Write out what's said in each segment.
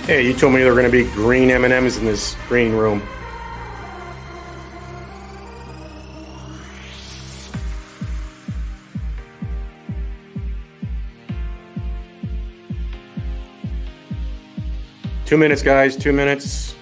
Hey, you told me there were going to be green M&Ms in this green room. Two minutes, guys. 2 minutes.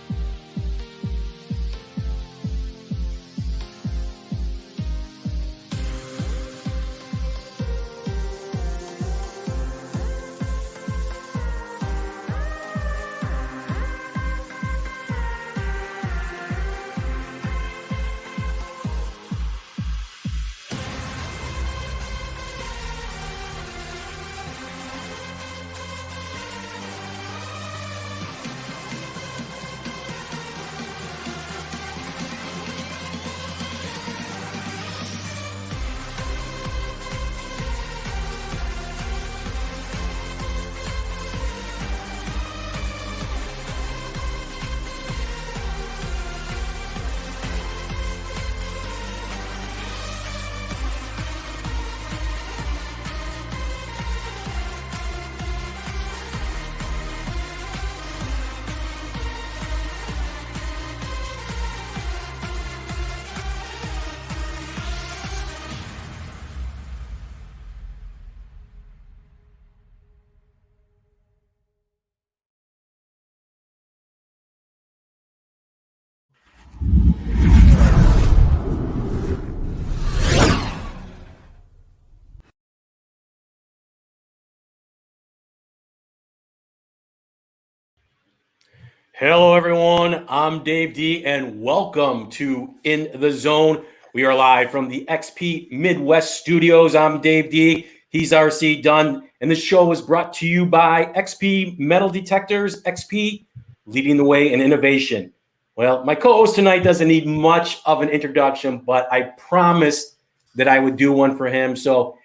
Hello, everyone. I'm Dave D, and welcome to In the Zone. We are live from the XP Midwest Studios. I'm Dave D. He's RC Dunn, and this show was brought to you by XP Metal Detectors. XP leading the way in innovation. Well, my co-host tonight doesn't need much of an introduction, but I promised that I would do one for him. So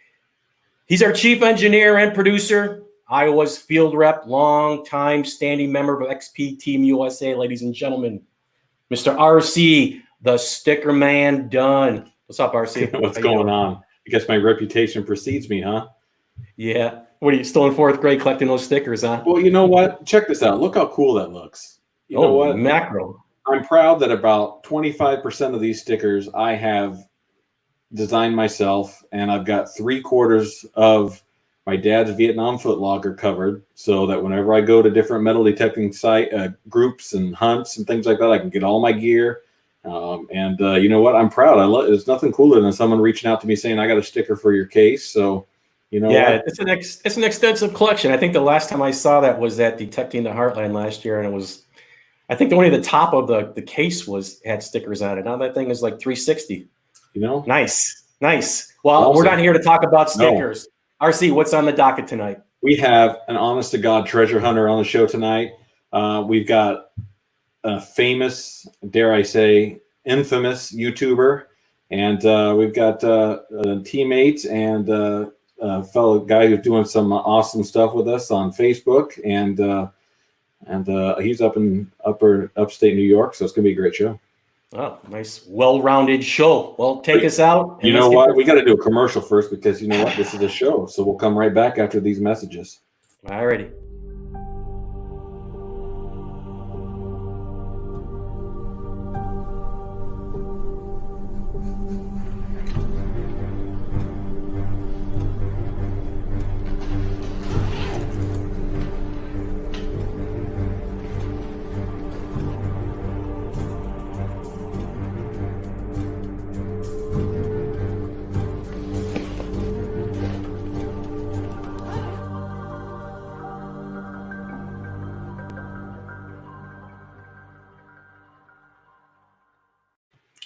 he's our chief engineer and producer. Iowa's field rep, long-time standing member of XP Team USA, ladies and gentlemen, Mr. RC, the sticker man Dunn. What's up, RC? What's going on? I guess my reputation precedes me, huh? Yeah. What are you, still in fourth grade collecting those stickers, huh? Well, you know what? Check this out. Look how cool that looks. You know what? Macro. I'm proud that about 25% of these stickers I have designed myself, and I've got 3/4 of my dad's Vietnam footlogger covered, so that whenever I go to different metal detecting site groups and hunts and things like that, I can get all my gear. You know what? I'm proud. There's nothing cooler than someone reaching out to me saying, "I got a sticker for your case." So, you know, yeah, what? It's an extensive collection. I think the last time I saw that was at Detecting the Heartland last year, and it was, I think only the top of the case had stickers on it. Now that thing is like 360. You know, nice. Well, awesome. We're not here to talk about stickers. No. RC, what's on the docket tonight? We have an honest-to-God treasure hunter on the show tonight. We've got a famous, dare I say, infamous YouTuber, and we've got a teammate and a fellow guy who's doing some awesome stuff with us on Facebook, and he's up in upstate New York, so it's gonna be a great show. Oh, nice, well-rounded show. Well, take us out. You know what? We got to do a commercial first because you know what? This is a show. So we'll come right back after these messages. All righty.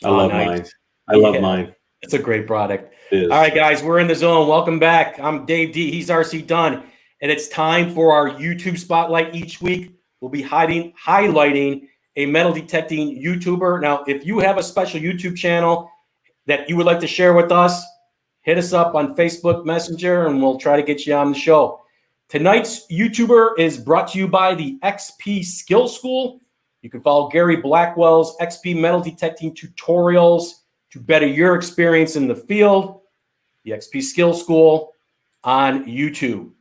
I love mine. I love mine. It's a great product. All right, guys, we're in the zone. Welcome back. I'm Dave D. He's RC Dunn. And it's time for our YouTube spotlight each week. We'll be highlighting a metal detecting YouTuber. Now, if you have a special YouTube channel that you would like to share with us, hit us up on Facebook Messenger and we'll try to get you on the show. Tonight's YouTuber is brought to you by the XP Skill School. You can follow Gary Blackwell's XP metal detecting tutorials to better your experience in the field. The XP Skill School on YouTube.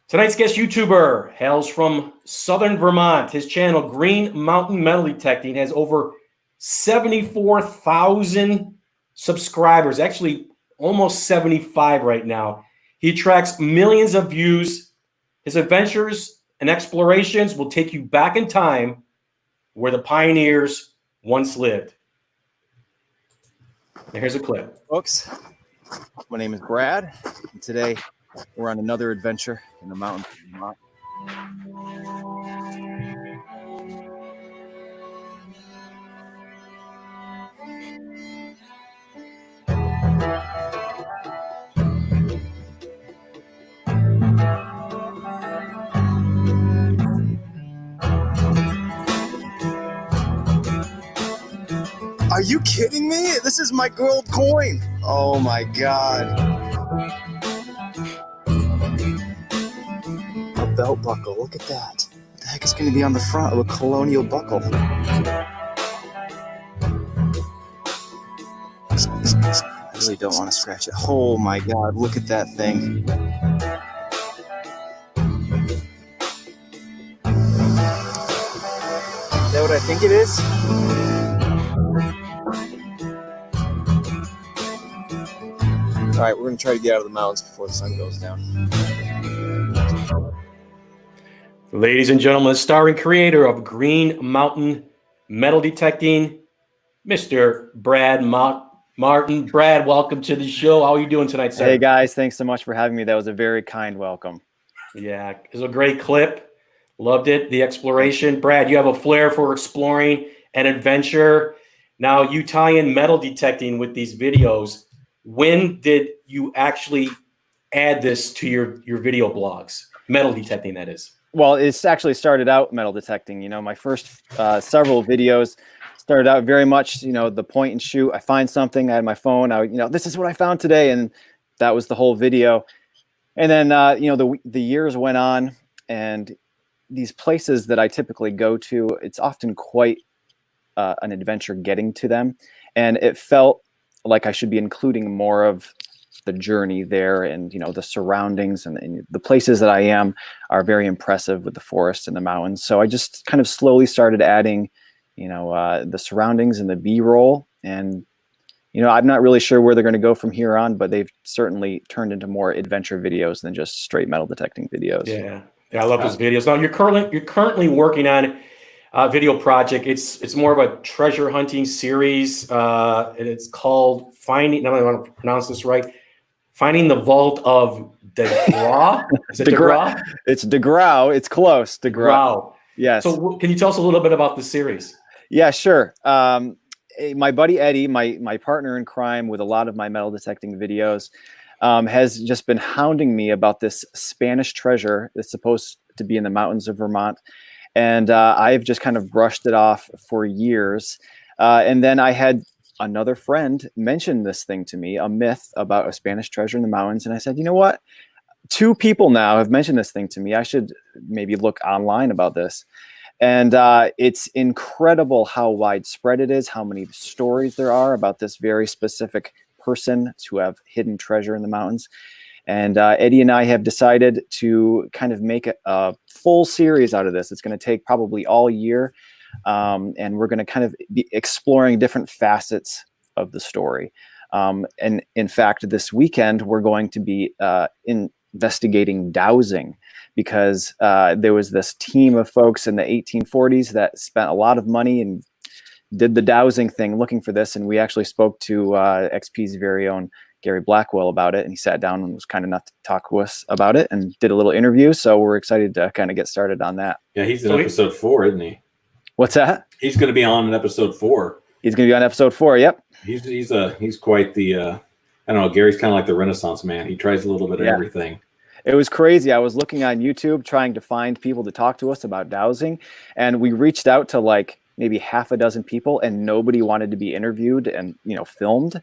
Tonight's guest YouTuber hails from Southern Vermont. His channel, Green Mountain Metal Detecting, has over 74,000 subscribers, actually almost 75 right now. He attracts millions of views. His adventures and explorations will take you back in time where the pioneers once lived. And here's a clip. Folks, my name is Brad, and today we're on another adventure in the mountains of Vermont. Are you kidding me? This is my gold coin. Oh my God. A belt buckle, look at that. What the heck is going to be on the front of a colonial buckle? I really don't want to scratch it. Oh my God, look at that thing. Is that what I think it is? All right, we're going to try to get out of the mountains before the sun goes down. Ladies and gentlemen, the star and creator of Green Mountain Metal Detecting, Mr. Brad Martin. Brad, welcome to the show. How are you doing tonight, sir? Hey, guys. Thanks so much for having me. That was a very kind welcome. Yeah, it was a great clip. Loved it, the exploration. Brad, you have a flair for exploring and adventure. Now, you tie in metal detecting with these videos. When did you actually add this to your video blogs? Metal detecting, that is. Well, it's actually started out metal detecting. You know, my first several videos started out very much, you know, the point and shoot. I find something, I had my phone, this is what I found today. And that was the whole video. And then, the years went on, and these places that I typically go to, it's often quite an adventure getting to them. And it felt like I should be including more of the journey there, and the surroundings and the places that I am are very impressive with the forest and the mountains. So I just kind of slowly started adding, the surroundings and the B-roll. And I'm not really sure where they're going to go from here on, but they've certainly turned into more adventure videos than just straight metal detecting videos. Yeah, I love those videos. Now you're currently working on a video project. It's more of a treasure hunting series, and it's called Finding. Now I want to pronounce this right. Finding the Vault of DeGraw. Is it DeGraw? It's DeGraw. It's close. DeGraw. Yes. So can you tell us a little bit about the series? Yeah, sure. My buddy Eddie, my partner in crime with a lot of my metal detecting videos, has just been hounding me about this Spanish treasure that's supposed to be in the mountains of Vermont. And I've just kind of brushed it off for years. And then I had another friend mention this thing to me, a myth about a Spanish treasure in the mountains. And I said, you know what? 2 people now have mentioned this thing to me. I should maybe look online about this. And it's incredible how widespread it is, how many stories there are about this very specific person who have hidden treasure in the mountains. And Eddie and I have decided to kind of make a full series out of this. It's going to take probably all year. And we're going to kind of be exploring different facets of the story. And in fact, this weekend, we're going to be investigating dowsing, because there was this team of folks in the 1840s that spent a lot of money and did the dowsing thing looking for this. And we actually spoke to XP's very own Gary Blackwell about it, and he sat down and was kind enough to talk to us about it and did a little interview. So we're excited to kind of get started on that. Yeah, he's in episode 4, isn't he? What's that? He's going to be on in episode 4. He's going to be on episode 4. Yep. He's quite the I don't know. Gary's kind of like the Renaissance man. He tries a little bit of everything. It was crazy. I was looking on YouTube trying to find people to talk to us about dowsing, and we reached out to like maybe half a dozen people, and nobody wanted to be interviewed and filmed.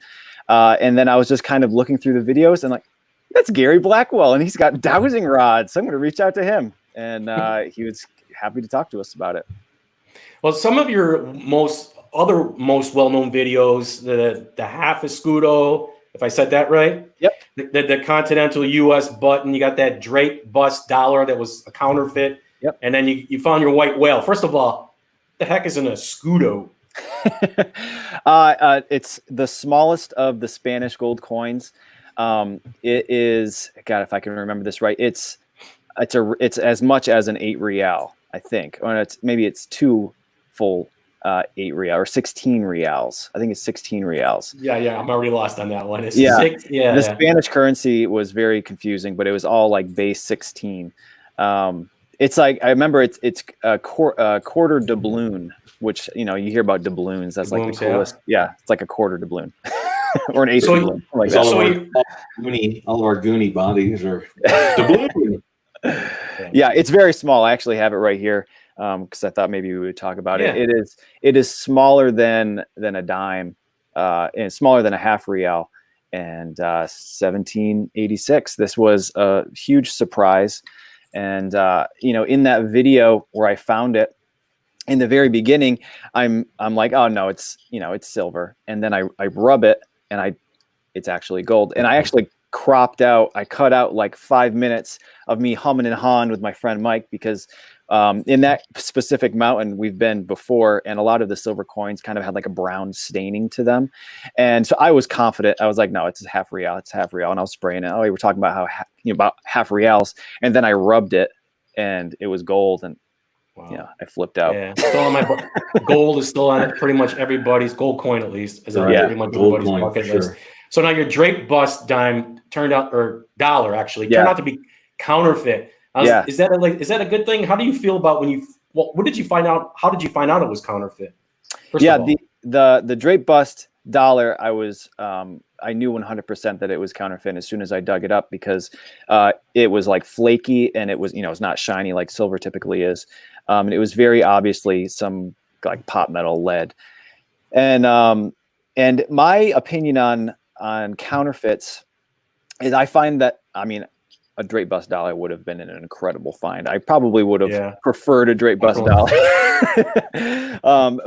And then I was just kind of looking through the videos and like, that's Gary Blackwell, and he's got dowsing rods. So I'm going to reach out to him, and he was happy to talk to us about it. Well, some of your most well-known videos, the half escudo, if I said that right. Yep. The continental U.S. button. You got that Drake bust dollar that was a counterfeit. Yep. And then you found your white whale. First of all, the heck is an escudo? It's the smallest of the Spanish gold coins. It is, God, if I can remember this right, it's as much as an 8 real, I think, or it's 2 full 8 real or 16 reals. I think it's 16 reals. Yeah, I'm already lost on that one. It's Yeah, the Spanish currency was very confusing, but it was all like base 16. It's like, I remember it's a quarter doubloon, which, you hear about doubloons. That's like the coolest. Yeah, it's like a quarter doubloon or an eighth doubloon. Like all of our Goonie bodies are doubloon. Yeah, it's very small. I actually have it right here because I thought maybe we would talk about it. It is smaller than a dime, and smaller than a half real. And 1786. This was a huge surprise. And in that video where I found it in the very beginning, I'm like, oh no, it's silver. And then I rub it and it's actually gold. And I actually I cut out like 5 minutes of me humming and hawing with my friend Mike, because in that specific mountain we've been before, and a lot of the silver coins kind of had like a brown staining to them. And so I was confident. I was like, no, it's a half real. It's half real. And I was spraying it. Oh, we were talking about about half reals. And then I rubbed it and it was gold. And wow. I flipped out. Yeah, still on my gold is still on it. Pretty much everybody's gold coin, at least, is on pretty much everybody's bucket list. So now your Drake bust dime turned out, or dollar actually, turned out to be counterfeit. Is that a good thing? How do you feel about what did you find out? How did you find out it was counterfeit? The Drake bust dollar, I knew 100% that it was counterfeit as soon as I dug it up, because it was like flaky, and it was, it's not shiny like silver typically is. And it was very obviously some like pot metal lead. And my opinion on counterfeits is, I find that, a Drake bust dollar would have been an incredible find. I probably would have preferred a Drake bust dollar.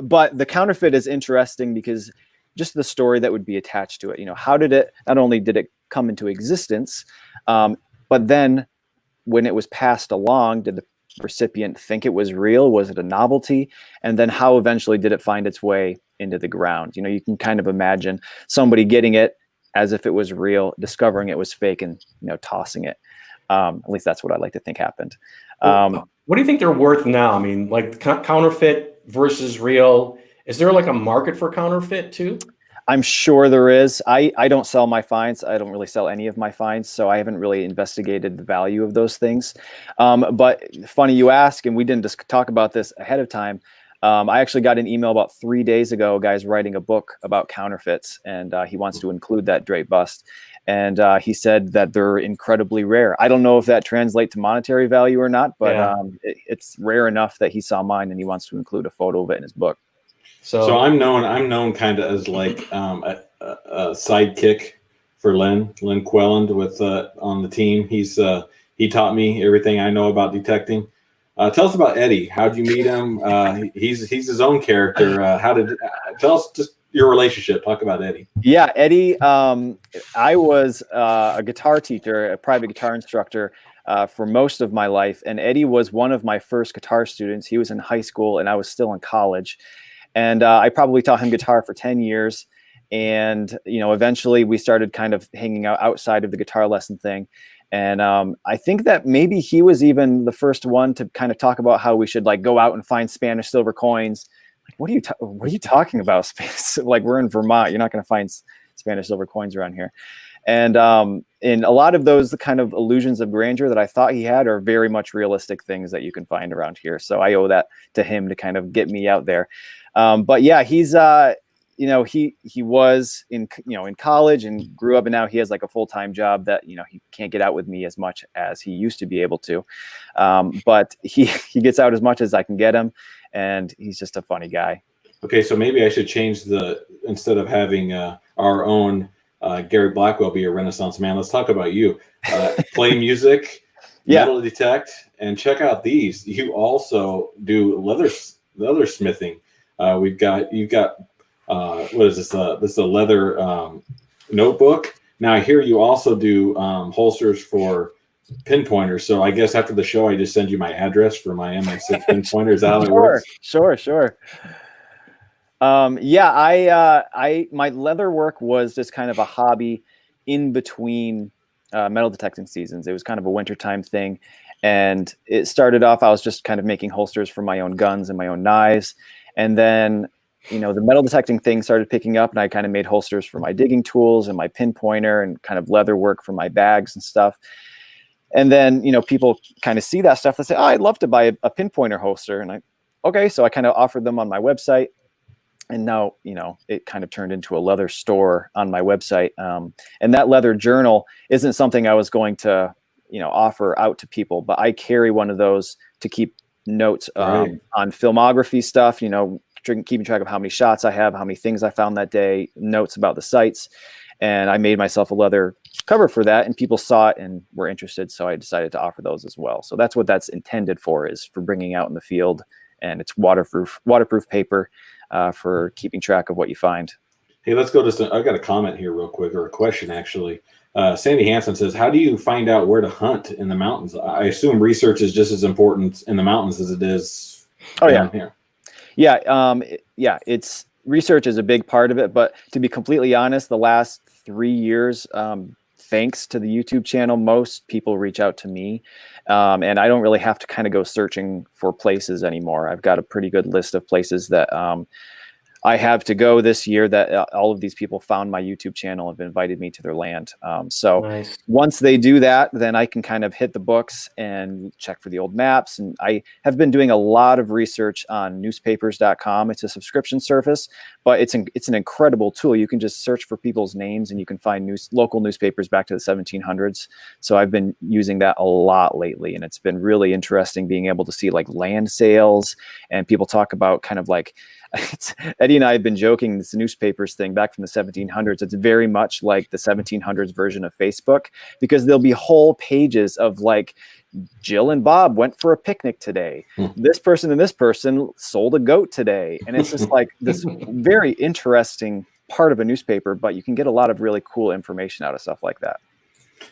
But the counterfeit is interesting because just the story that would be attached to it. How did it, not only did it come into existence, but then when it was passed along, did the recipient think it was real? Was it a novelty? And then how eventually did it find its way into the ground? You can kind of imagine somebody getting it as if it was real, discovering it was fake, and tossing it. At least that's what I like to think happened. What do you think they're worth now? Like counterfeit versus real. Is there like a market for counterfeit too? I'm sure there is. I don't sell my finds. I don't really sell any of my finds, so I haven't really investigated the value of those things. But funny you ask, and we didn't just talk about this ahead of time. I actually got an email about 3 days ago. A guy's writing a book about counterfeits, and he wants to include that Drake bust. And he said that they're incredibly rare. I don't know if that translates to monetary value or not, but it's rare enough that he saw mine and he wants to include a photo of it in his book. So I'm known kind of as like a sidekick for Len Quelland with on the team. He taught me everything I know about detecting. Tell us about Eddie. How'd you meet him? He's his own character. Tell us just your relationship. Talk about Eddie. Yeah, Eddie. I was a guitar teacher, a private guitar instructor for most of my life, and Eddie was one of my first guitar students. He was in high school, and I was still in college, and I probably taught him guitar for 10 years. And eventually we started kind of hanging out outside of the guitar lesson thing. And I think that maybe he was even the first one to kind of talk about how we should like go out and find Spanish silver coins. Like, what are you talking about? Like, we're in Vermont. You're not going to find Spanish silver coins around here. And in a lot of those, the kind of illusions of grandeur that I thought he had are very much realistic things that you can find around here. So I owe that to him to kind of get me out there. But yeah, he's he was in college and grew up, and now he has like a full-time job that he can't get out with me as much as he used to be able to. But he gets out as much as I can get him, and he's just a funny guy. Okay, so maybe I should change instead of having our own Gary Blackwell be a Renaissance man, let's talk about you. Play music, metal detect, and check out these. You also do leather smithing. You've got what is this? This is a leather notebook. Now I hear you also do holsters for pinpointers. So I guess after the show, I just send you my address for my MI6 pinpointer. Is that how it works? Sure. Yeah, my leather work was just kind of a hobby in between metal detecting seasons. It was kind of a wintertime thing. And it started off, I was just kind of making holsters for my own guns and my own knives. And then, the metal detecting thing started picking up, and I kind of made holsters for my digging tools and my pinpointer and kind of leather work for my bags and stuff. And then, people kind of see that stuff. They say, oh, I'd love to buy a pinpointer holster. And okay. So I kind of offered them on my website. And now, it kind of turned into a leather store on my website. And that leather journal isn't something I was going to, offer out to people, but I carry one of those to keep notes on filmography stuff, keeping track of how many shots I have, how many things I found that day, notes about the sites. And I made myself a leather cover for that, and people saw it and were interested. So I decided to offer those as well. So that's what that's intended for, is for bringing out in the field. And it's waterproof paper for keeping track of what you find. Hey, let's go to I've got a comment here real quick, or a question actually. Sandy Hansen says, how do you find out where to hunt in the mountains? I assume research is just as important in the mountains as it is down here. Yeah. It's research is a big part of it, but to be completely honest, the last 3 years, thanks to the YouTube channel, most people reach out to me, and I don't really have to kind of go searching for places anymore. I've got a pretty good list of places that I have to go this year that all of these people found my YouTube channel and have invited me to their land. So Nice. Once they do that, then I can kind of hit the books and check for the old maps. And I have been doing a lot of research on newspapers.com. It's a subscription service, but it's an incredible tool. You can just search for people's names and you can find local newspapers back to the 1700s. So I've been using that a lot lately, and it's been really interesting being able to see like land sales, and people talk about kind of like, Eddie and I have been joking, this newspapers thing back from the 1700s. It's very much like the 1700s version of Facebook, because there'll be whole pages of like, Jill and Bob went for a picnic today. This person and this person sold a goat today. And it's just like this very interesting part of a newspaper, but you can get a lot of really cool information out of stuff like that.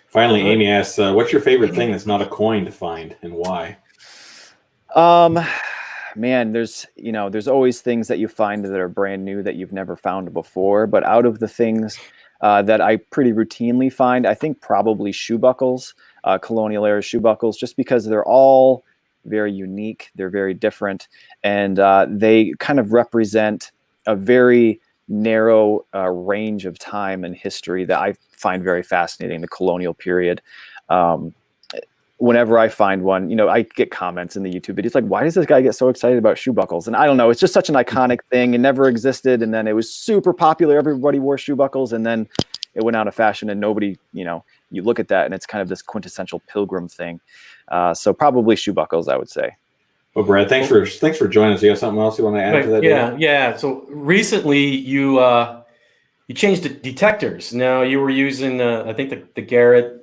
Finally, Amy asks, what's your favorite thing that's not a coin to find, and why? Man, there's always things that you find that are brand new that you've never found before. But out of the things that I pretty routinely find, I think probably shoe buckles, colonial era shoe buckles, just because they're all very unique. They're very different. And they kind of represent a very narrow range of time and history that I find very fascinating, the colonial period. Whenever I find one, I get comments in the YouTube videos like, why does this guy get so excited about shoe buckles? And I don't know, it's just such an iconic thing. It never existed. And then it was super popular. Everybody wore shoe buckles, and then it went out of fashion, and nobody, you look at that and it's kind of this quintessential pilgrim thing. So probably shoe buckles, I would say. Well, Brad, thanks for joining us. You have something else you want to add to that? Yeah. So recently you changed the detectors. Now you were using, I think the Garrett,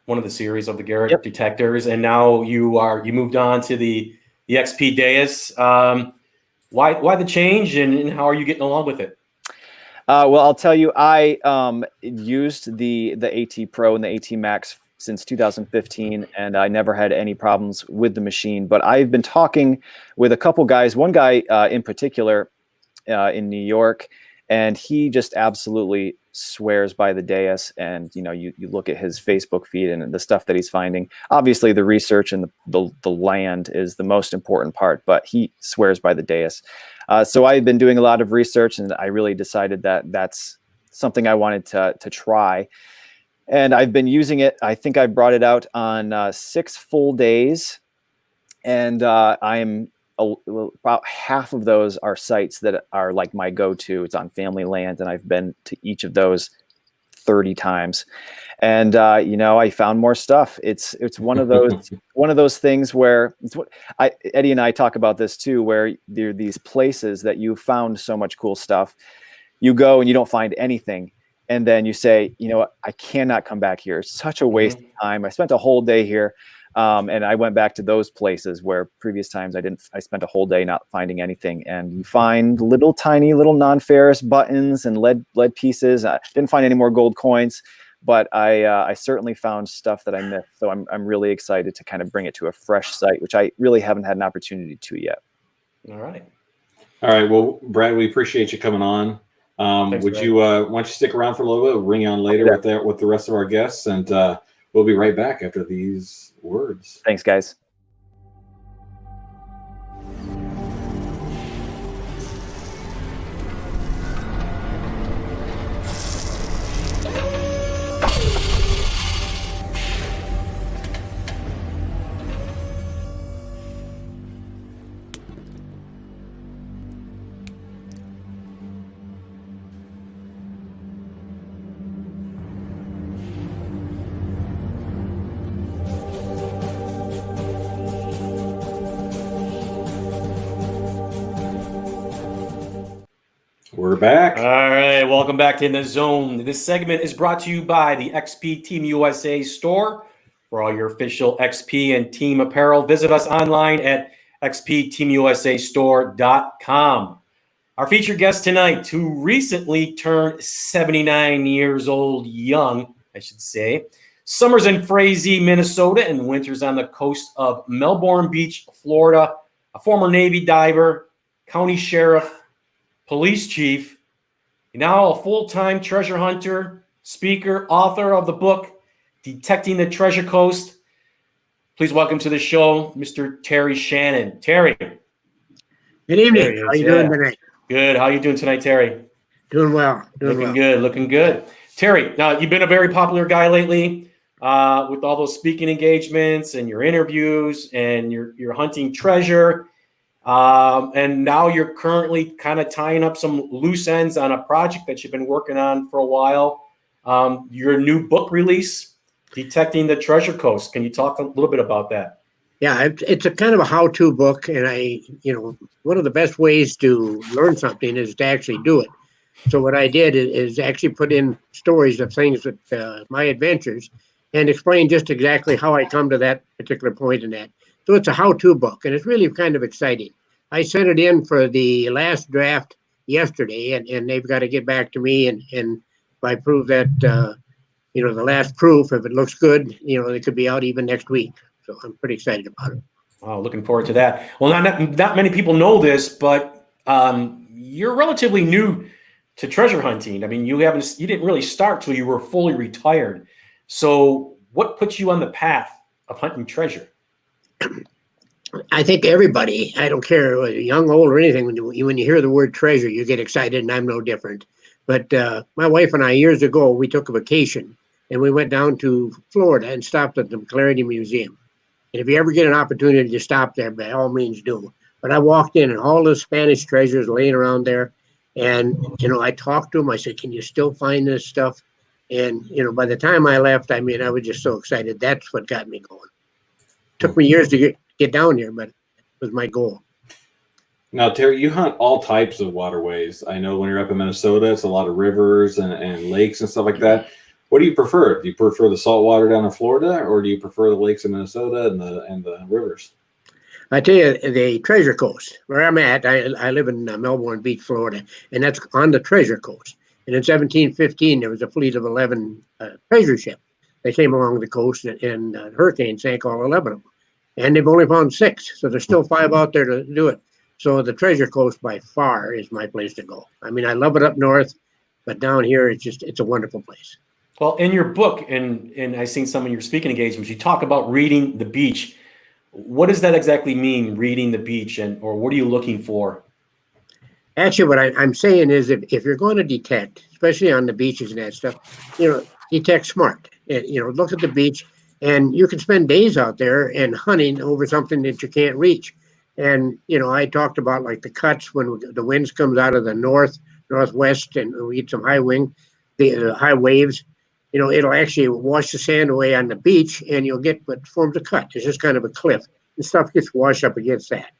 one of the series of the Garrett detectors, and now you moved on to the XP Deus. Why the change, and how are you getting along with it? Well, I'll tell you, I used the AT Pro and the AT Max since 2015, and I never had any problems with the machine. But I've been talking with a couple guys, one guy in particular in New York, and he just absolutely swears by the Deus. And you look at his Facebook feed and the stuff that he's finding. Obviously, the research and the land is the most important part, but he swears by the Deus. So I've been doing a lot of research, and I really decided that that's something I wanted to try. And I've been using it. I think I brought it out on 6 full days, and I'm about half of those are sites that are like my go-to. It's on family land, and I've been to each of those 30 times. And I found more stuff. It's one of those things where Eddie and I talk about this too, where there are these places that you found so much cool stuff. You go and you don't find anything, and then you say, I cannot come back here. It's such a waste of time. I spent a whole day here. And I went back to those places where previous times I spent a whole day not finding anything. And you find tiny little non-ferrous buttons and lead pieces. I didn't find any more gold coins, but I certainly found stuff that I missed. So I'm really excited to kind of bring it to a fresh site, which I really haven't had an opportunity to yet. All right. All right. Well, Brad, we appreciate you coming on. Thanks, Would Brad. you why don't you stick around for a little bit? We'll bring you on later with the rest of our guests, and we'll be right back after these words. Thanks, guys. We're back. All right, welcome back to In the Zone. This segment is brought to you by the XP Team USA store. For all your official XP and team apparel, visit us online at xpteamusastore.com. Our featured guest tonight, who recently turned 79 years old, young, I should say. Summers in Frazee, Minnesota, and winters on the coast of Melbourne Beach, Florida. A former Navy diver, county sheriff, police chief, now a full-time treasure hunter, speaker, author of the book, Detecting the Treasure Coast. Please welcome to the show, Mr. Terry Shannon. Terry. Good evening. How you doing tonight? Good. How you doing tonight, Terry? Doing well. Looking good. Terry, now you've been a very popular guy lately with all those speaking engagements and your interviews and your hunting treasure. And now you're currently kind of tying up some loose ends on a project that you've been working on for a while. Your new book release, Detecting the Treasure Coast. Can you talk a little bit about that? Yeah, it's a kind of a how-to book, and one of the best ways to learn something is to actually do it. So what I did is actually put in stories of things that my adventures, and explain just exactly how I come to that particular point in that. So it's a how-to book, and it's really kind of exciting. I sent it in for the last draft yesterday, and they've got to get back to me, and if I prove that, the last proof, if it looks good, it could be out even next week. So I'm pretty excited about it. Oh, looking forward to that. Well, not many people know this, but you're relatively new to treasure hunting. I mean, you didn't really start till you were fully retired. So what puts you on the path of hunting treasure? I think everybody, I don't care whether young, old, or anything, when you hear the word treasure, you get excited, and I'm no different. But my wife and I, years ago, we took a vacation, and we went down to Florida and stopped at the McLaren Museum. And if you ever get an opportunity to stop there, by all means do. But I walked in, and all the Spanish treasures laying around there. And, I talked to them. I said, can you still find this stuff? And, by the time I left, I was just so excited. That's what got me going. Took me years to get down here, but it was my goal. Now, Terry, you hunt all types of waterways. I know when you're up in Minnesota, it's a lot of rivers and lakes and stuff like that. What do you prefer? Do you prefer the salt water down in Florida, or do you prefer the lakes in Minnesota and the rivers? I tell you, the Treasure Coast, where I'm at, I live in Melbourne Beach, Florida, and that's on the Treasure Coast. And in 1715, there was a fleet of 11 treasure ships. They came along the coast, and a hurricane sank all 11 of them. And they've only found 6, so there's still 5 out there to do it. So the Treasure Coast, by far, is my place to go. I mean, I love it up north, but down here, it's a wonderful place. Well, in your book, and I've seen some of your speaking engagements, you talk about reading the beach. What does that exactly mean, reading the beach, or what are you looking for? Actually, what I'm saying is if you're going to detect, especially on the beaches and that stuff, detect smart. Look at the beach, and you can spend days out there and hunting over something that you can't reach. And, I talked about like the cuts when the winds comes out of the northwest, and we get some high wind, the high waves. It'll actually wash the sand away on the beach, and you'll get what forms a cut. It's just kind of a cliff, and stuff gets washed up against that.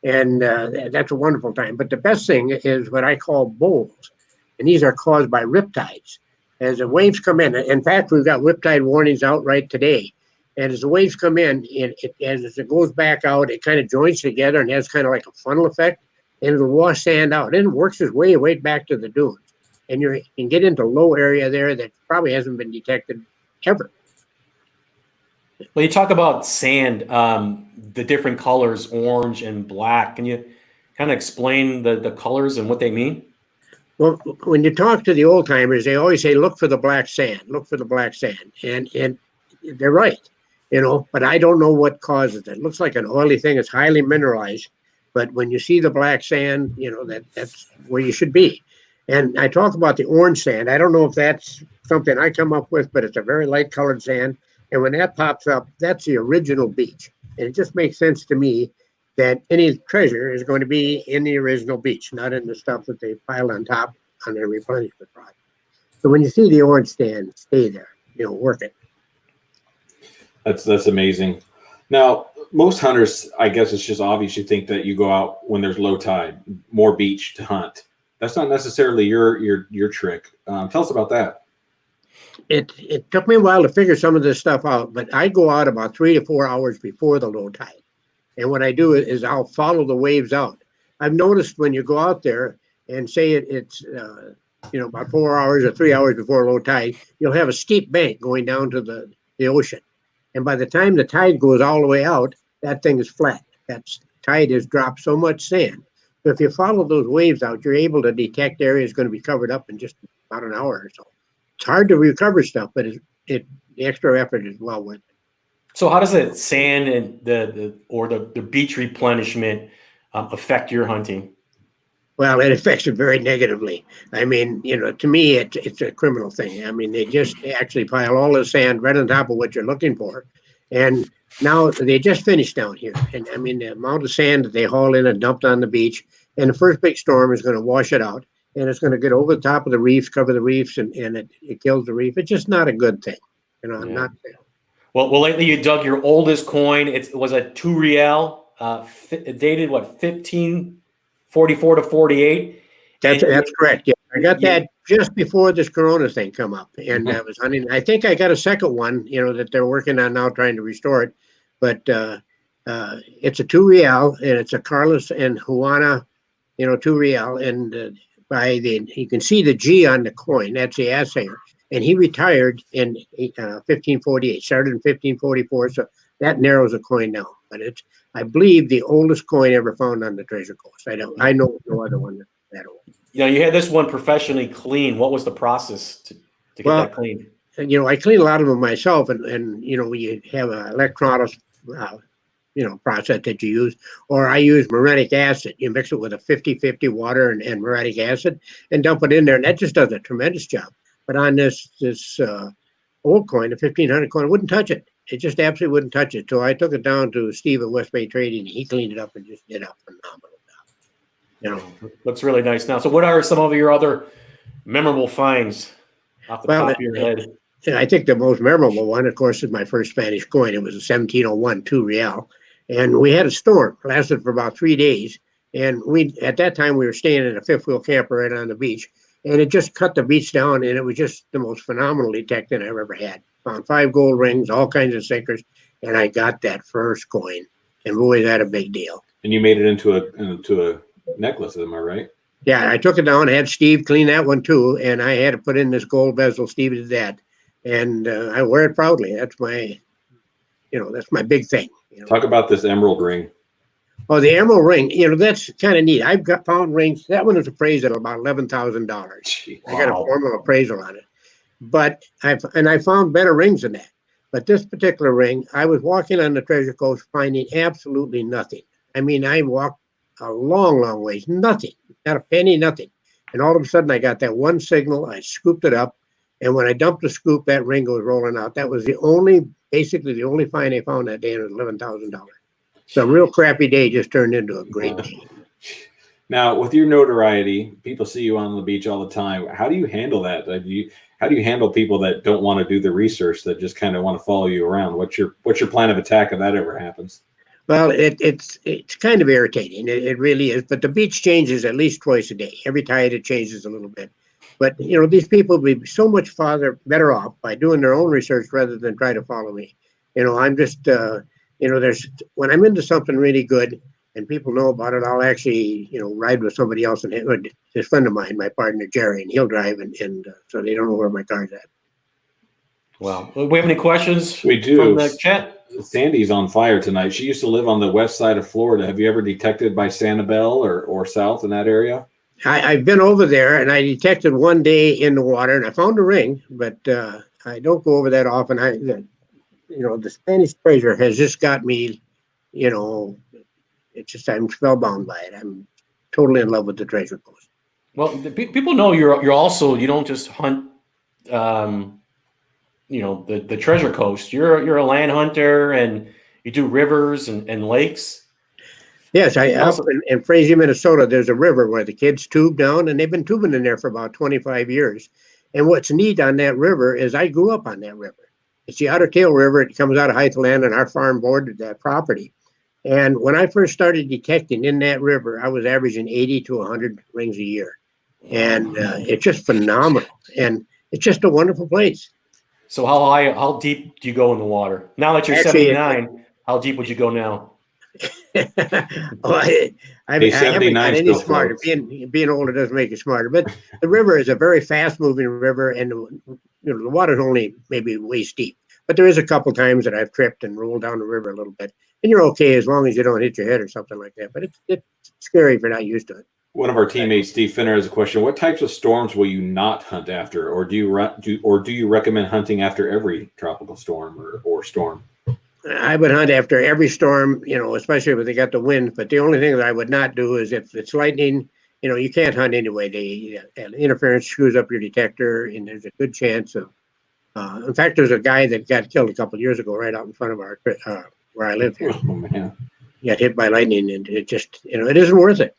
And that's a wonderful time. But the best thing is what I call bowls, and these are caused by riptides. As the waves come in fact, we've got riptide warnings out right today. And as the waves come in, as it goes back out, it kind of joins together and has kind of like a funnel effect, and it'll wash sand out. And it works its way right back to the dunes. and you can get into low area there that probably hasn't been detected ever. Well, you talk about sand, the different colors, orange and black. Can you kind of explain the colors and what they mean? Well, when you talk to the old timers, they always say, "Look for the black sand. Look for the black sand," and they're right, But I don't know what causes it. It looks like an oily thing. It's highly mineralized, but when you see the black sand, that's where you should be. And I talk about the orange sand. I don't know if that's something I come up with, but it's a very light colored sand. And when that pops up, that's the original beach. And it just makes sense to me that any treasure is going to be in the original beach, not in the stuff that they piled on top on their replenishment project. So when you see the orange stand, stay there, work it. That's amazing. Now, most hunters, I guess it's just obvious you think that you go out when there's low tide, more beach to hunt. That's not necessarily your trick. Tell us about that. It took me a while to figure some of this stuff out, but I go out about 3 to 4 hours before the low tide. And what I do is I'll follow the waves out. I've noticed when you go out there and say it's about 4 hours or 3 hours before low tide, you'll have a steep bank going down to the ocean. And by the time the tide goes all the way out, that thing is flat. That tide has dropped so much sand. So if you follow those waves out, you're able to detect areas going to be covered up in just about an hour or so. It's hard to recover stuff, but the extra effort is well worth it. So how does the sand and the beach replenishment affect your hunting? Well, it affects it very negatively. I mean, to me, it's a criminal thing. I mean, they just actually pile all the sand right on top of what you're looking for. And now they just finished down here. And I mean, the amount of sand that they haul in and dumped on the beach, and the first big storm is going to wash it out. And it's going to get over the top of the reefs, cover the reefs, and it kills the reef. It's just not a good thing. Yeah. Not. Well, lately you dug your oldest coin. It was a 2 real, dated 1544 to 48. That's correct. Yeah, I got that just before this Corona thing come up, and I was hunting. I think I got a second one, that they're working on now, trying to restore it. But it's a 2 real, and it's a Carlos and Juana, 2 real, and you can see the G on the coin. That's the assayer, and he retired in 1548. Started in 1544, so that narrows the coin down. But it's, I believe, the oldest coin ever found on the Treasure Coast. I know no other one that old. You had this one professionally cleaned. What was the process to get that cleaned? I clean a lot of them myself, and we have an electronics process that you use, or I use muriatic acid. You mix it with a 50-50 water and muriatic acid and dump it in there, and that just does a tremendous job. But on this old coin, the 1500 coin, I wouldn't touch it. It just absolutely wouldn't touch it. So I took it down to Steve at West Bay Trading, and he cleaned it up and just did a phenomenal job. Looks really nice now. So what are some of your other memorable finds off the top of your head? I think the most memorable one, of course, is my first Spanish coin. It was a 1701 2 real. And we had a storm. It lasted for about 3 days. And at that time, we were staying in a fifth wheel camper right on the beach. And it just cut the beach down. And it was just the most phenomenal detecting I've ever had. Found 5 gold rings, all kinds of sinkers. And I got that first coin. And boy, is that a big deal. And you made it into a necklace, am I right? Yeah, I took it down, had Steve clean that one too, and I had to put in this gold bezel. Steve did that, and I wear it proudly. That's my big thing. Talk about this emerald ring. Oh, the emerald ring. That's kind of neat. I've got found rings. That one was appraised at about $11,000. I got a formal appraisal on it, but I found better rings than that. But this particular ring, I was walking on the Treasure Coast, finding absolutely nothing. I mean, I walked a long, long ways, nothing, not a penny, nothing. And all of a sudden I got that one signal, I scooped it up. And when I dumped the scoop, that ring was rolling out. That was basically the only find I found that day, and it was $11,000. So a real crappy day just turned into a great day. Now, with your notoriety, people see you on the beach all the time. How do you handle that? How do you handle people that don't want to do the research, that just kind of want to follow you around? What's your plan of attack if that ever happens? Well, it's kind of irritating. It really is. But the beach changes at least twice a day. Every tide it changes a little bit. But these people would be so much better off by doing their own research rather than try to follow me. I'm just when I'm into something really good, and people know about it, I'll actually, ride with somebody else, and his friend of mine, my partner Jerry, and he'll drive, and so they don't know where my car's at. Well, we have any questions? We do. From the chat? Sandy's on fire tonight. She used to live on the west side of Florida. Have you ever detected by Sanibel or south in that area? I've been over there, and I detected one day in the water, and I found a ring, but I don't go over that often. The Spanish treasure has just got me, it's just, I'm spellbound by it. I'm totally in love with the Treasure Coast. Well, people know you're also, you don't just hunt, the Treasure Coast. You're a land hunter, and you do rivers and lakes. Yes, Also, up in Frazee, Minnesota, there's a river where the kids tube down, and they've been tubing in there for about 25 years. And what's neat on that river is I grew up on that river. It's the Otter Tail River. It comes out of Hythaland, and our farm bordered that property. And when I first started detecting in that river, I was averaging 80 to 100 rings a year. And it's just phenomenal. And it's just a wonderful place. so how deep do you go in the water? Now that you're Actually, 79, how deep would you go now? Well, I haven't got any smarter. Floats. Being older doesn't make you smarter. But the river is a very fast-moving river, and the water's only maybe waist deep. But there is a couple times that I've tripped and rolled down the river a little bit, and you're okay as long as you don't hit your head or something like that. But it's scary if you're not used to it. One of our teammates, Steve Finner, has a question. What types of storms will you not hunt after, or do you recommend hunting after every tropical storm or storm? I would hunt after every storm, especially if they got the wind. But the only thing that I would not do is if it's lightning, you can't hunt anyway. The interference screws up your detector, and there's a good chance of. In fact, there's a guy that got killed a couple of years ago right out in front of our where I live here. Oh man! He got hit by lightning, and it just, it isn't worth it.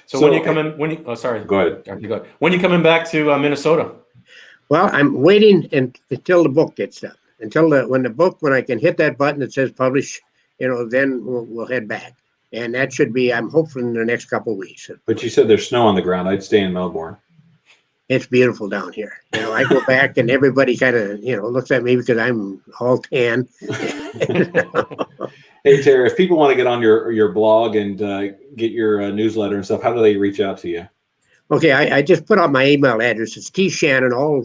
So when you come in, oh, sorry. Go ahead. You go. When you coming back to Minnesota? Well, I'm waiting until the book gets done. When I can hit that button that says publish, then we'll head back. And that should be, I'm hoping, in the next couple of weeks. But you said there's snow on the ground. I'd stay in Melbourne. It's beautiful down here. I go back and everybody kind of, looks at me because I'm all tan. Hey, Terry, if people want to get on your blog and get your newsletter and stuff, how do they reach out to you? Okay, I just put out my email address. It's T Shannon, all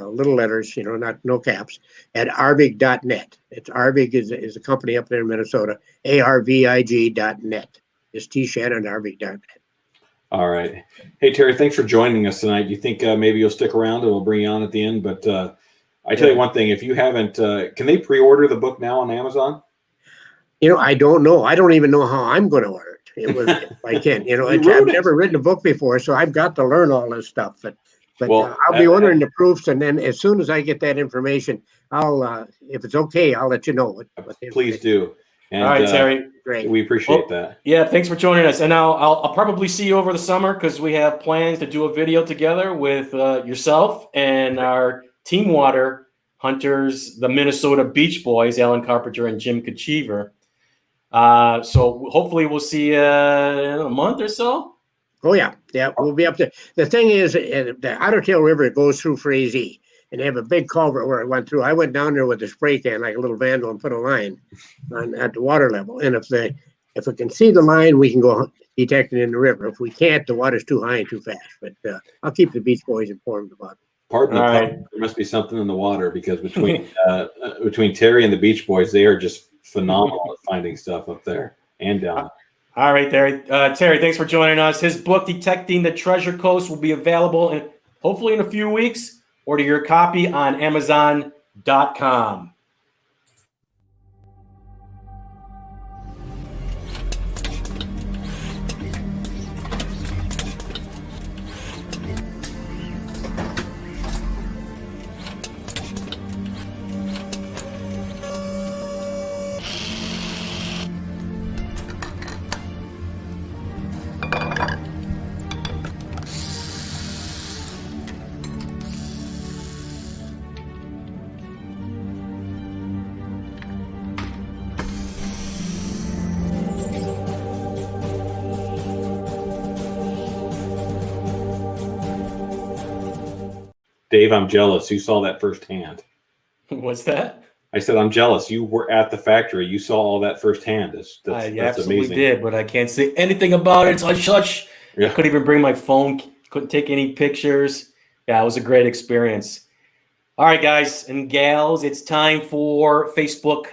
little letters, no caps, at arvig.net. It's Arvig is a company up there in Minnesota, ARVIG.net. It's T Shannon, arvig.net. All right. Hey, Terry, thanks for joining us tonight. You think maybe you'll stick around and we'll bring you on at the end? But I tell you one thing, if you haven't, can they pre-order the book now on Amazon? I don't know. I don't even know how I'm going to order it. If I can, I've never written a book before, so I've got to learn all this stuff. But I'll be ordering the proofs, and then as soon as I get that information, I'll, if it's okay, I'll let you know. Please do. And, all right, Terry. Great. We appreciate that. Yeah, thanks for joining us. And now I'll probably see you over the summer because we have plans to do a video together with yourself and our Team Water hunters, the Minnesota Beach Boys, Alan Carpenter and Jim Kachiver. So hopefully we'll see you in a month or so. Oh yeah, we'll be up there. The thing is, the Otter Tail River goes through Frazee, and they have a big culvert where it went through. I went down there with a spray can like a little vandal and put a line at the water level. And if we can see the line, we can go detect it in the river. If we can't, the water's too high and too fast. But I'll keep the Beach Boys informed about it. Pardon the pun, there must be something in the water because between Terry and the Beach Boys, they are just phenomenal at finding stuff up there and down. All right, Terry. Terry, thanks for joining us. His book, Detecting the Treasure Coast, will be available hopefully in a few weeks. Order your copy on Amazon.com. Dave, I'm jealous. You saw that firsthand. What's that? I said, I'm jealous. You were at the factory. You saw all that firsthand. That's Absolutely amazing. did, but I can't say anything about it. It's hush hush. Yeah. I couldn't even bring my phone. Couldn't take any pictures. Yeah, it was a great experience. All right, guys and gals, it's time for Facebook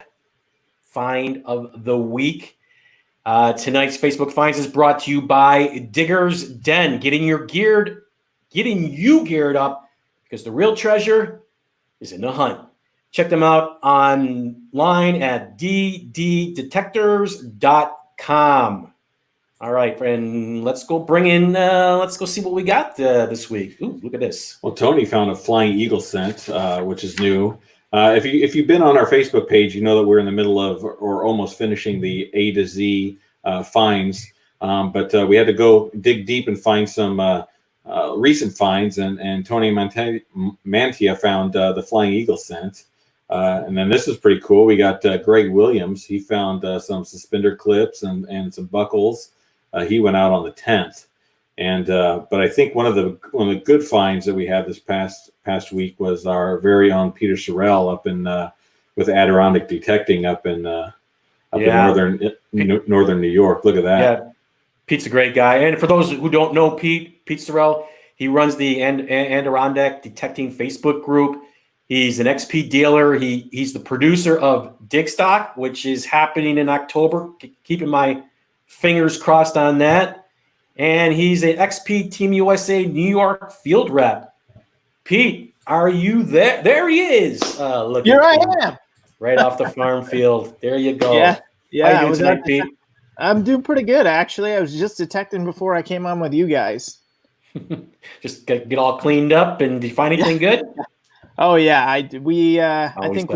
Find of the Week. Tonight's Facebook Finds is brought to you by Digger's Den, getting you geared up because the real treasure is in the hunt. Check them out online at dddetectors.com. All right, friend, let's go see what we got this week. Ooh, look at this. Well, Tony found a flying eagle scent, which is new. If you've been on our Facebook page, you know that we're in the middle of or almost finishing the A to Z finds. But we had to go dig deep and find some recent finds, and Tony Mantia found the flying eagle scent. And then this is pretty cool. We got Greg Williams. He found some suspender clips and some buckles. He went out on the 10th. And but I think one of the good finds that we had this past week was our very own Peter Sorrell up in with Adirondack Detecting up in northern New York. Look at that. Yeah, Pete's a great guy. And for those who don't know Pete Sorrell, he runs the Adirondack Detecting Facebook group. He's an XP dealer. He's the producer of Digstock, which is happening in October. Keeping my fingers crossed on that. And he's an XP Team USA New York field rep. Pete, are you there? There he is. Look, here I am. Right off the farm field. There you go. Yeah. How you doing tonight, Pete? I'm doing pretty good, actually. I was just detecting before I came on with you guys. Just get all cleaned up, and did you find anything good? Oh yeah, I think we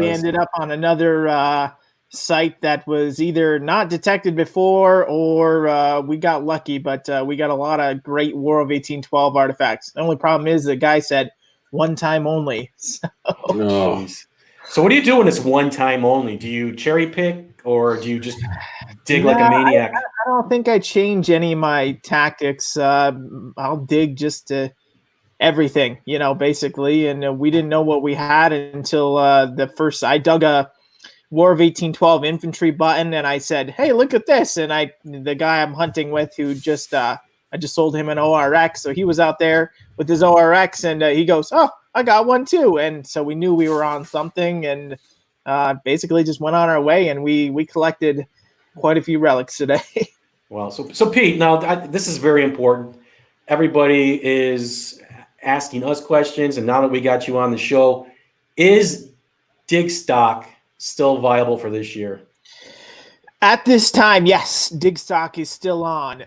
ended up on another site that was either not detected before or we got lucky, but we got a lot of great War of 1812 artifacts. The only problem is the guy said one time only. So. Oh. So what do you do when it's one time only? Do you cherry pick or do you just dig like a maniac? I don't think I change any of my tactics. I'll dig just to everything, basically. And we didn't know what we had until I dug a War of 1812 infantry button, and I said, "Hey, look at this!" And the guy I'm hunting with, who I just sold him an ORX, so he was out there with his ORX, and he goes, "Oh, I got one too." And so we knew we were on something, and basically just went on our way, and we collected quite a few relics today. Well, so Pete, now this is very important. Everybody is asking us questions, and now that we got you on the show, is Digstock still viable for this year? At this time, yes, Digstock is still on.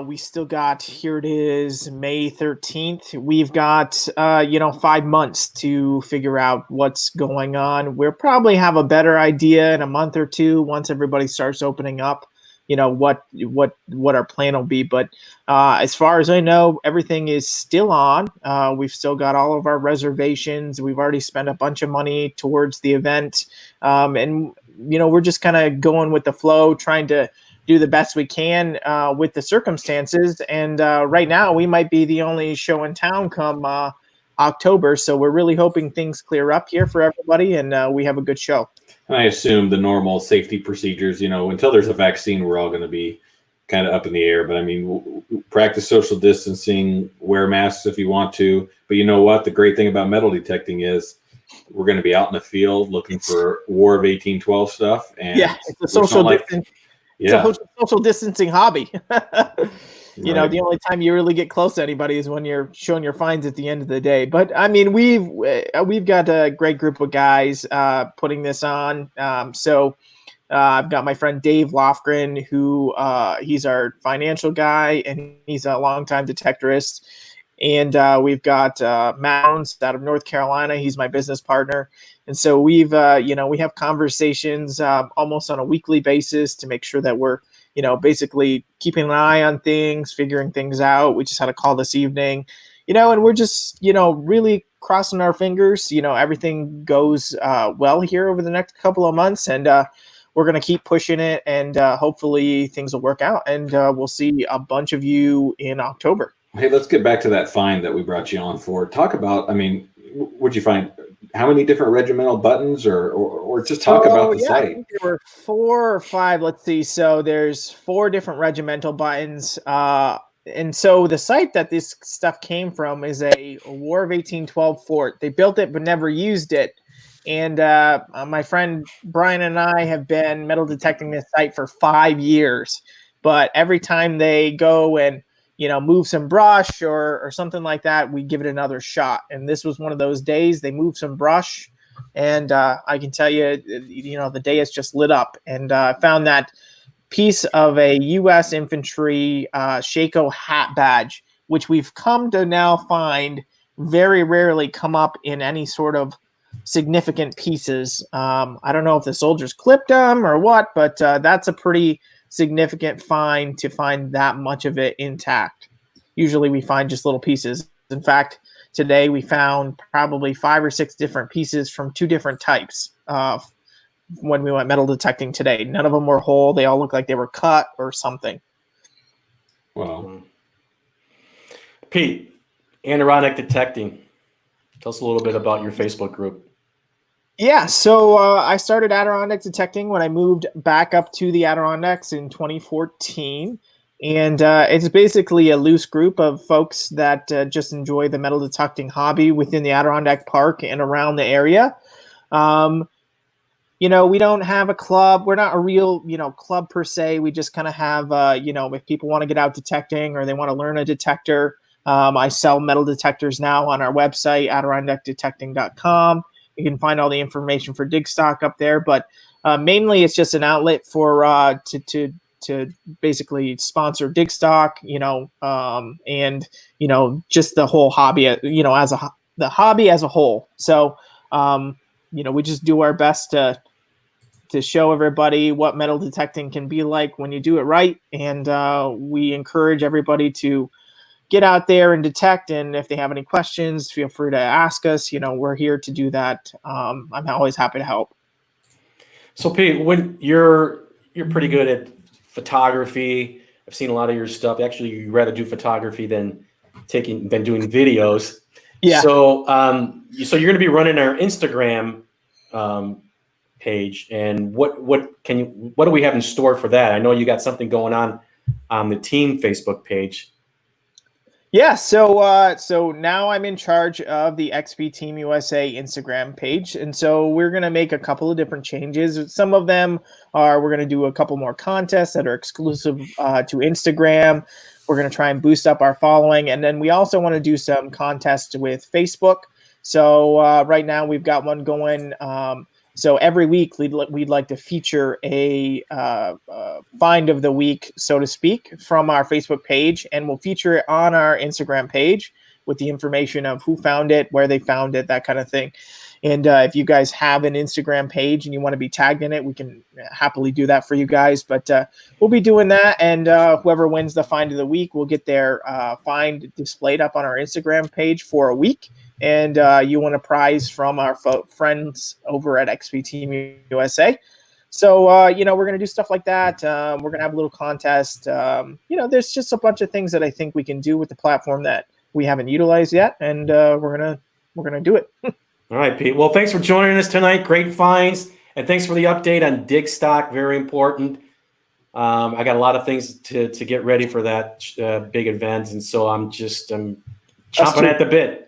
We still got, here it is, May 13th. We've got 5 months to figure out what's going on. We'll probably have a better idea in a month or two once everybody starts opening up, what our plan will be. But as far as I know, everything is still on. We've still got all of our reservations. We've already spent a bunch of money towards the event. And we're just kind of going with the flow, trying to do the best we can with the circumstances. And right now, we might be the only show in town come October. So we're really hoping things clear up here for everybody, and we have a good show. And I assume the normal safety procedures, until there's a vaccine, we're all going to be kind of up in the air. But I mean, we'll practice social distancing, wear masks if you want to. But you know what? The great thing about metal detecting is we're going to be out in the field looking for War of 1812 stuff. And it's a social distancing hobby. Right. The only time you really get close to anybody is when you're showing your finds at the end of the day. But I mean, we've got a great group of guys putting this on. I've got my friend Dave Lofgren, who he's our financial guy, and he's a longtime detectorist. And we've got Mounds out of North Carolina. He's my business partner. And so we have conversations almost on a weekly basis to make sure that we're, basically keeping an eye on things, figuring things out. We just had a call this evening, and we're just, really crossing our fingers. Everything goes well here over the next couple of months, and we're going to keep pushing it, and hopefully things will work out, and we'll see a bunch of you in October. Hey, let's get back to that find that we brought you on for. Talk about, what'd you find? how many different regimental buttons, or just talk about the yeah, I site? think there were 4 or 5. Let's see. So there's 4 different regimental buttons. And so the site that this stuff came from is a War of 1812 fort. They built it but never used it. And my friend Brian and I have been metal detecting this site for 5 years. But every time they go and move some brush or something like that, we give it another shot. And this was one of those days. They moved some brush, and I can tell you, the day has just lit up. And I found that piece of a U.S. infantry Shako hat badge, which we've come to now find very rarely come up in any sort of significant pieces. I don't know if the soldiers clipped them or what, but that's a pretty significant find to find that much of it intact. Usually we find just little pieces. In fact, today we found probably 5 or 6 different pieces from 2 different types when we went metal detecting today. None of them were whole. They all looked like they were cut or something. Wow. Pete, Adirondack Detecting. Tell us a little bit about your Facebook group. Yeah, so I started Adirondack Detecting when I moved back up to the Adirondacks in 2014. And it's basically a loose group of folks that just enjoy the metal detecting hobby within the Adirondack Park and around the area. We don't have a club. We're not a real, club per se. We just kind of have, if people want to get out detecting or they want to learn a detector, I sell metal detectors now on our website, adirondackdetecting.com. You can find all the information for dig stock up there, but mainly it's just an outlet for to basically sponsor dig stock, and just the whole hobby, the hobby as a whole. So we just do our best to show everybody what metal detecting can be like when you do it right, and we encourage everybody to get out there and detect. And if they have any questions, feel free to ask us. We're here to do that. I'm always happy to help. So Pete, when you're pretty good at photography. I've seen a lot of your stuff. Actually, you'd rather do photography than doing videos. Yeah. So so you're going to be running our Instagram page, and what do we have in store for that? I know you got something going on the team Facebook page. Yeah, so now I'm in charge of the XP Team USA Instagram page, and so we're gonna make a couple of different changes. Some of them are we're gonna do a couple more contests that are exclusive to Instagram. We're gonna try and boost up our following, and then we also want to do some contests with Facebook. So right now we've got one going. So every week we'd like to feature a find of the week, so to speak, from our Facebook page, and we'll feature it on our Instagram page with the information of who found it, where they found it, that kind of thing. And if you guys have an Instagram page and you want to be tagged in it, we can happily do that for you guys. But we'll be doing that, and whoever wins the find of the week will get their find displayed up on our Instagram page for a week. And you win a prize from our friends over at XP Team USA. So, we're going to do stuff like that. We're going to have a little contest. There's just a bunch of things that I think we can do with the platform that we haven't utilized yet. And we're going to do it. All right, Pete. Well, thanks for joining us tonight. Great finds. And thanks for the update on dig stock. Very important. I got a lot of things to get ready for that big event. And so I'm chomping at the bit.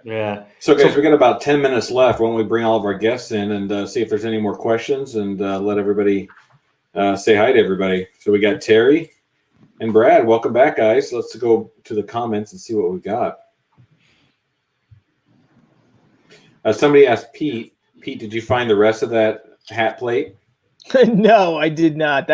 Yeah. So guys, we got about 10 minutes left. Why don't we bring all of our guests in and see if there's any more questions, and let everybody say hi to everybody. So we got Terry and Brad. Welcome back, guys. Let's go to the comments and see what we got. Somebody asked Pete, did you find the rest of that hat plate? No, I did not.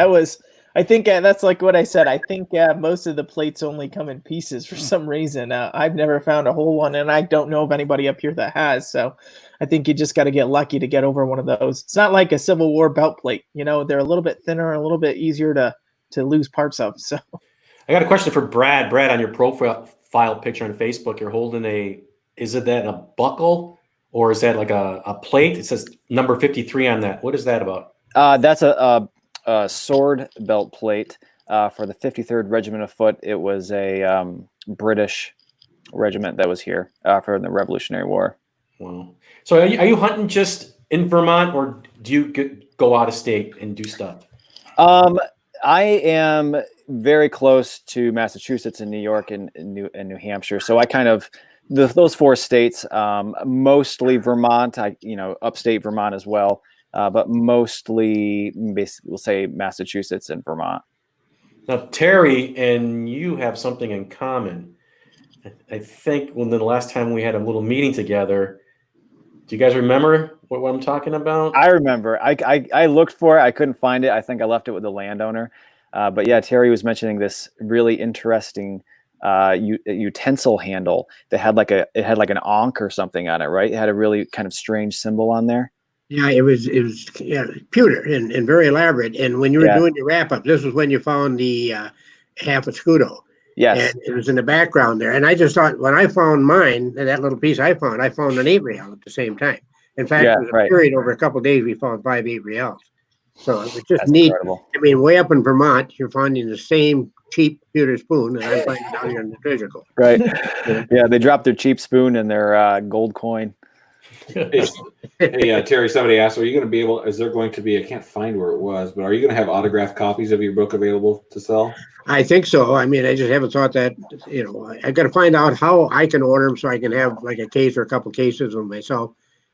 I think that's like what I said. I think most of the plates only come in pieces for some reason. I've never found a whole one, and I don't know of anybody up here that has. So I think you just got to get lucky to get over one of those. It's not like a Civil War belt plate. They're a little bit thinner and a little bit easier to lose parts of. So I got a question for Brad. Brad, on your profile picture on Facebook, you're holding is it that a buckle, or is that like a plate? It says number 53 on that. What is that about? That's a sword belt plate for the 53rd Regiment of Foot. It was a British regiment that was here for the Revolutionary War. Wow. So are you hunting just in Vermont, or do you go out of state and do stuff? I am very close to Massachusetts and New York and New Hampshire. So I kind of those 4 states, mostly Vermont, upstate Vermont as well, but mostly basically we'll say Massachusetts and Vermont. Now, Terry and you have something in common. I think when the last time we had a little meeting together, do you guys remember what I'm talking about? I remember. I looked for it. I couldn't find it. I think I left it with the landowner. But yeah, Terry was mentioning this really interesting utensil handle that had it had like an ankh or something on it, right? It had a really kind of strange symbol on there. Yeah, it was pewter and very elaborate. And when you were Yeah. doing your wrap up, this was when you found the half a scudo. Yes. And it was in the background there. And I just thought when I found mine, that little piece I found 8 real at the same time. In fact, Yeah, it was a right. period over a couple of days we found 5 8 reals. So it was just That's neat. incredible. I mean, way up in Vermont, you're finding the same cheap pewter spoon that I'm finding down here in the Treasure Coast. Right. Yeah, they dropped their cheap spoon and their gold coin. Hey, Terry, somebody asked, are you going to be able, is there going to be, I can't find where it was, but are you going to have autographed copies of your book available to sell? I think so. I mean, I just haven't thought that, I got to find out how I can order them so I can have like a case or a couple cases of myself.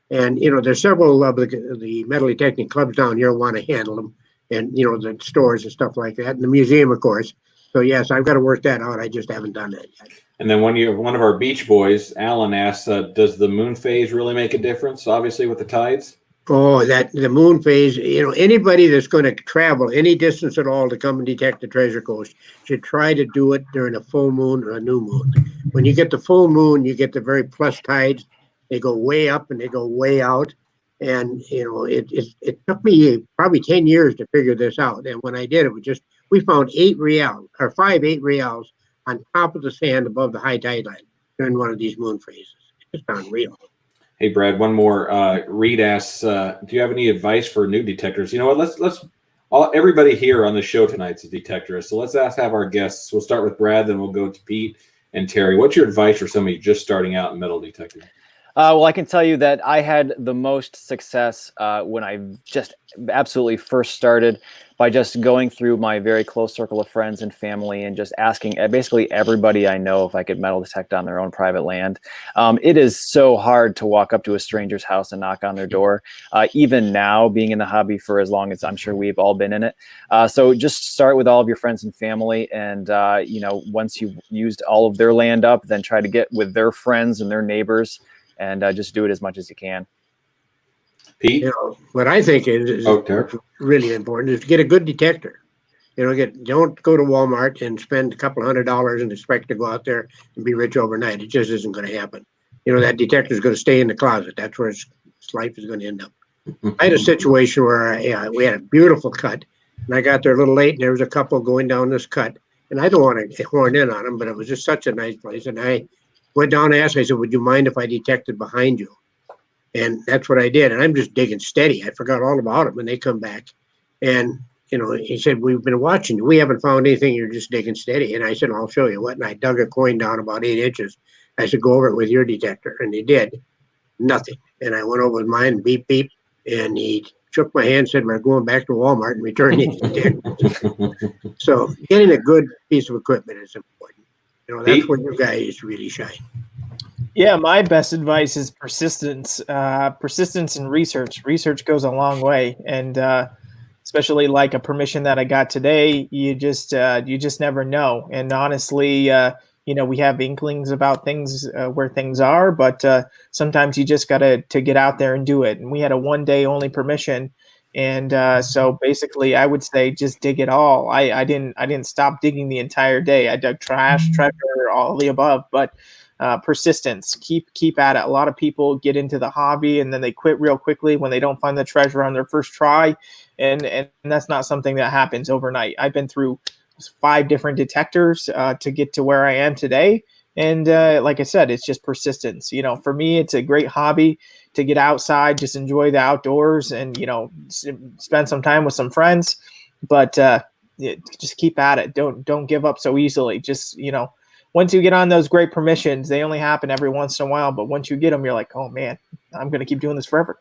And, there's several of the metal detecting clubs down here want to handle them, and, the stores and stuff like that, and the museum, of course. So, yes, I've got to work that out. I just haven't done that yet. And then one of our beach boys, Alan, asks, does the moon phase really make a difference, obviously, with the tides? Oh, the moon phase, anybody that's going to travel any distance at all to come and detect the Treasure Coast should try to do it during a full moon or a new moon. When you get the full moon, you get the very plus tides. They go way up and they go way out. And, it took me probably 10 years to figure this out. And when I did, we found 5 8 reals on top of the sand above the high tide line during one of these moon phases. It's just unreal. Hey, Brad, one more. Reed asks, do you have any advice for new detectors? You know what? Everybody here on the show tonight's a detectorist. So let's have our guests. We'll start with Brad, then we'll go to Pete and Terry. What's your advice for somebody just starting out in metal detecting? Well, I can tell you that I had the most success when I just absolutely first started by just going through my very close circle of friends and family and just asking basically everybody I know if I could metal detect on their own private land. It is so hard to walk up to a stranger's house and knock on their door, even now being in the hobby for as long as I'm sure we've all been in it. So just start with all of your friends and family, and once you've used all of their land up, then try to get with their friends and their neighbors. And just do it as much as you can. Pete? What I think is really important is to get a good detector. Don't go to Walmart and spend a couple $100 and expect to go out there and be rich overnight. It just isn't going to happen. That detector is going to stay in the closet. That's where its life is going to end up. I had a situation where we had a beautiful cut, and I got there a little late, and there was a couple going down this cut. And I don't want to horn in on them, but it was just such a nice place. And I went down and asked, I said, would you mind if I detected behind you? And that's what I did. And I'm just digging steady. I forgot all about them. And they come back. And, he said, we've been watching you. We haven't found anything. You're just digging steady. And I said, I'll show you what. And I dug a coin down about 8 inches. I said, go over it with your detector. And he did. Nothing. And I went over with mine, beep, beep. And he shook my hand, said, we're going back to Walmart and returned the detector. So getting a good piece of equipment is important. That's where you guys really shine. Yeah, my best advice is persistence. Persistence in research. Research goes a long way, and especially like a permission that I got today, you just never know. And honestly, we have inklings about things where things are, but sometimes you just got to get out there and do it. And we had a 1-day only permission. And so basically, I would say just dig it all. I didn't stop digging the entire day. I dug trash, treasure, all the above. But persistence, keep at it. A lot of people get into the hobby and then they quit real quickly when they don't find the treasure on their first try, and that's not something that happens overnight. I've been through 5 different detectors to get to where I am today. And like I said, it's just persistence. For me, it's a great hobby to get outside, just enjoy the outdoors, and spend some time with some friends. But just keep at it. Don't give up so easily. Just once you get on those great permissions, they only happen every once in a while. But once you get them, you're like, oh man, I'm going to keep doing this forever.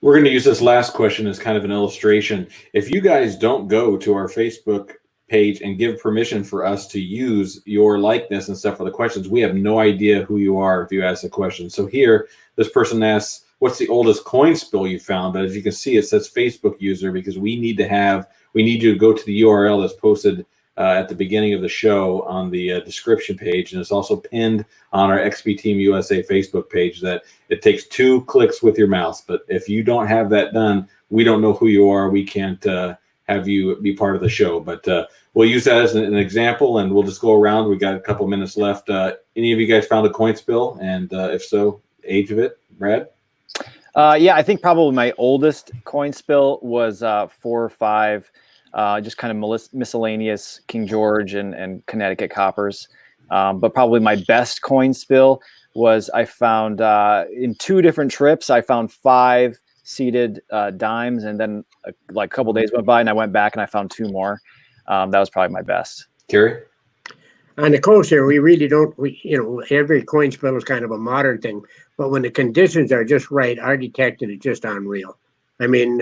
We're going to use this last question as kind of an illustration. If you guys don't go to our Facebook page and give permission for us to use your likeness and stuff for the questions, we have no idea who you are if you ask the question. So here, this person asks, what's the oldest coin spill you found? But as you can see, it says Facebook user because we need you to go to the URL that's posted at the beginning of the show on the description page, and it's also pinned on our XP Team USA Facebook page. That it takes 2 clicks with your mouse, but if you don't have that done, we don't know who you are. We can't have you be part of the show, but we'll use that as an example, and we'll just go around. We got a couple minutes left. Any of you guys found a coin spill, and if so, age of it? Brad? Yeah, I think probably my oldest coin spill was 4 or 5. Just kind of miscellaneous King George and Connecticut coppers. But probably my best coin spill was I found in 2 different trips, I found 5 seated dimes, and then like a couple days went by and I went back and I found 2 more. That was probably my best. Terry? On the coast here, we really don't, every coin spill is kind of a modern thing, but when the conditions are just right, our detecting is just unreal. I mean,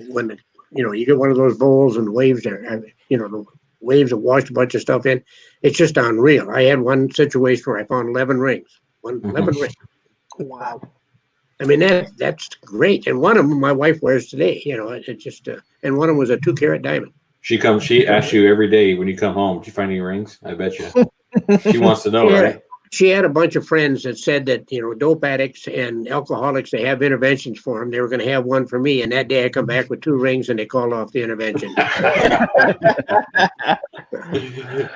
when you get one of those bowls and the waves the waves that washed a bunch of stuff in, it's just unreal. I had one situation where I found 11 rings. 11 rings. Wow. I mean, that's great. And one of them my wife wears today, it's just, and one of them was a 2-carat diamond. She asks you every day when you come home, did you find any rings? I bet you. She wants to know, right? She had a bunch of friends that said that, dope addicts and alcoholics, they have interventions for them. They were going to have one for me. And that day I come back with 2 rings and they called off the intervention.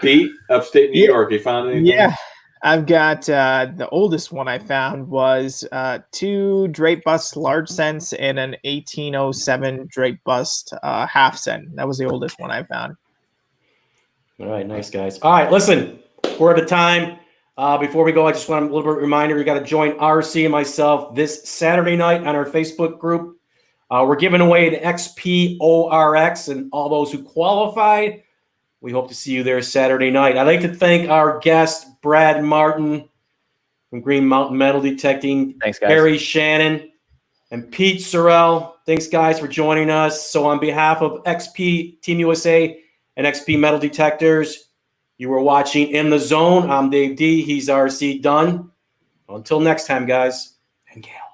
Pete, upstate New York, you found anything? Yeah. I've got the oldest one I found was 2 drape busts large cents and an 1807 drape bust half cent. That was the oldest one I found. All right, nice guys. All right, listen, we're at a time. Before we go, I just want a little bit of a reminder. You got to join RC and myself this Saturday night on our Facebook group. We're giving away an XPORX, and all those who qualified, we hope to see you there Saturday night. I'd like to thank our guest, Brad Martin from Green Mountain Metal Detecting. Thanks, guys. Terry Shannon and Pete Sorrell. Thanks, guys, for joining us. So on behalf of XP Team USA and XP Metal Detectors, you were watching In the Zone. I'm Dave D. He's RC. Done. Until next time, guys and gals.